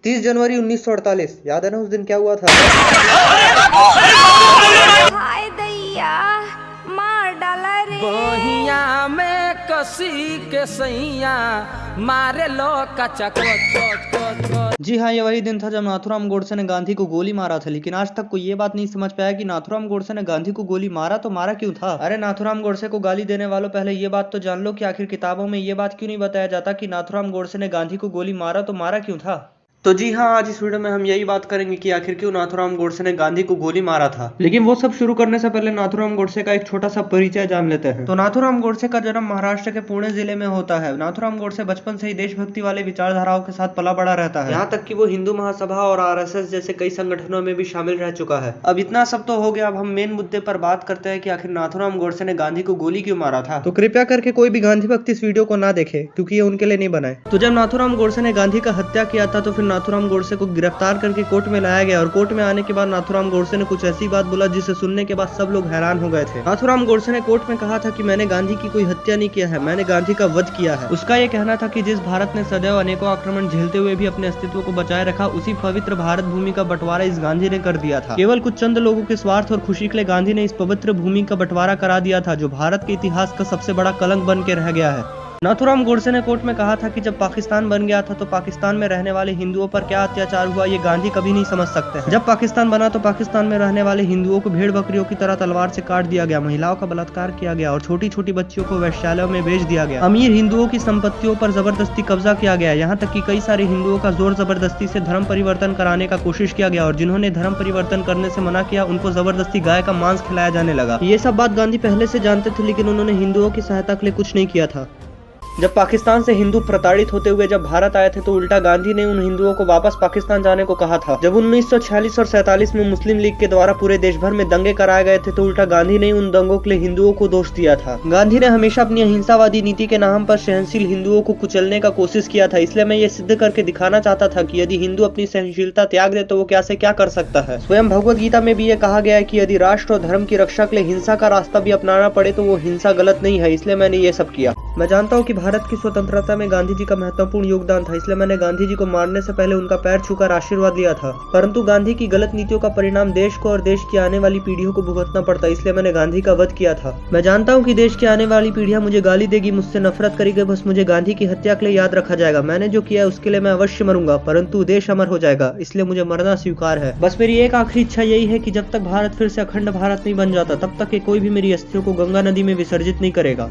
30 जनवरी 1948, याद है ना उस दिन क्या हुआ था? हाय दैया मार डाला रे बहिया में कसी के सैया मारे लो कचक। जी हाँ, ये वही दिन था जब नाथूराम गोडसे ने गांधी को गोली मारा था। लेकिन आज तक कोई ये बात नहीं समझ पाया कि नाथूराम गोडसे ने गांधी को गोली मारा तो मारा क्यों था। अरे नाथूराम गोडसे को गाली देने वालों, पहले ये बात तो जान लो कि आखिर किताबों में ये बात क्यों नहीं बताया जाता कि नाथूराम गोडसे ने गांधी को गोली मारा तो मारा क्यों था। तो जी हाँ, आज इस वीडियो में हम यही बात करेंगे कि आखिर क्यों नाथूराम गोडसे ने गांधी को गोली मारा था। लेकिन वो सब शुरू करने से पहले नाथूराम गोडसे का एक छोटा सा परिचय जान लेते हैं। तो नाथूराम गोडसे का जन्म महाराष्ट्र के पुणे जिले में होता है। नाथूराम गोडसे बचपन से ही देशभक्ति वाले विचारधाराओं के साथ पला बड़ा रहता है। यहाँ तक कि वो हिंदू महासभा और आरएसएस जैसे कई संगठनों में भी शामिल रह चुका है। अब इतना सब तो हो गया, अब हम मेन मुद्दे पर बात करते हैं कि आखिर नाथूराम गोडसे ने गांधी को गोली क्यों मारा था। तो कृपया करके कोई भी गांधी भक्त इस वीडियो को ना देखे, क्योंकि ये उनके लिए नहीं बनाए। तो जब नाथूराम गोडसे ने गांधी का हत्या किया था तो फिर नाथूराम गोडसे को गिरफ्तार करके कोर्ट में लाया गया और कोर्ट में आने के बाद नाथूराम गोडसे ने कुछ ऐसी बात बोला जिसे सुनने के बाद सब लोग हैरान हो गए थे। नाथूराम गोडसे ने कोर्ट में कहा था कि मैंने गांधी की कोई हत्या नहीं किया है, मैंने गांधी का वध किया है। उसका ये कहना था कि जिस भारत ने सदैव अनेकों आक्रमण झेलते हुए भी अपने अस्तित्व को बचाए रखा, उसी पवित्र भारत भूमि का बंटवारा इस गांधी ने कर दिया था। केवल कुछ चंद लोगों के स्वार्थ और खुशी के लिए गांधी ने इस पवित्र भूमि का बंटवारा करा दिया था, जो भारत के इतिहास का सबसे बड़ा कलंक बन के रह गया है। नाथूराम गोडसे ने कोर्ट में कहा था कि जब पाकिस्तान बन गया था तो पाकिस्तान में रहने वाले हिंदुओं पर क्या अत्याचार हुआ ये गांधी कभी नहीं समझ सकते हैं। जब पाकिस्तान बना तो पाकिस्तान में रहने वाले हिंदुओं को भेड़ बकरियों की तरह तलवार से काट दिया गया, महिलाओं का बलात्कार किया गया और छोटी छोटी बच्चियों को वेश्यालयों में बेच दिया गया। अमीर हिंदुओं की संपत्तियों पर जबरदस्ती कब्जा किया गया। यहाँ तक कि कई सारे हिंदुओं का जोर जबरदस्ती से धर्म परिवर्तन कराने का कोशिश किया गया और जिन्होंने धर्म परिवर्तन करने से मना किया उनको जबरदस्ती गाय का मांस खिलाया जाने लगा। ये सब बात गांधी पहले से जानते थे, लेकिन उन्होंने हिंदुओं की सहायता के लिए कुछ नहीं किया था। जब पाकिस्तान से हिंदू प्रताड़ित होते हुए जब भारत आए थे तो उल्टा गांधी ने उन हिंदुओं को वापस पाकिस्तान जाने को कहा था। जब 1946 और 47 में मुस्लिम लीग के द्वारा पूरे देश भर में दंगे कराए गए थे तो उल्टा गांधी ने उन दंगों के लिए हिंदुओं को दोष दिया था। गांधी ने हमेशा अपनी अहिंसावादी नीति के नाम पर सहनशील हिंदुओं को कुचलने का कोशिश किया था। इसलिए मैं ये सिद्ध करके दिखाना चाहता था कि यदि हिंदू अपनी सहनशीलता त्याग दे तो वो क्या से क्या कर सकता है। स्वयं भगवद गीता में भी ये कहा गया है कि यदि राष्ट्र और धर्म की रक्षा के लिए हिंसा का रास्ता भी अपनाना पड़े तो वो हिंसा गलत नहीं है, इसलिए मैंने ये सब किया। मैं जानता हूँ कि भारत की स्वतंत्रता में गांधी जी का महत्वपूर्ण योगदान था, इसलिए मैंने गांधी जी को मारने से पहले उनका पैर छूकर आशीर्वाद लिया था। परंतु गांधी की गलत नीतियों का परिणाम देश को और देश की आने वाली पीढ़ियों को भुगतना पड़ता, इसलिए मैंने गांधी का वध किया था। मैं जानता हूँ कि देश की आने वाली पीढ़ियां मुझे गाली देगी, मुझसे नफरत करेगी, बस मुझे गांधी की हत्या के लिए याद रखा जाएगा। मैंने जो किया उसके लिए मैं अवश्य मरूंगा, परंतु देश अमर हो जाएगा, इसलिए मुझे मरना स्वीकार है। बस मेरी एक आखिरी इच्छा यही है कि जब तक भारत फिर से अखंड भारत नहीं बन जाता तब तक कोई भी मेरी अस्थियों को गंगा नदी में विसर्जित नहीं करेगा।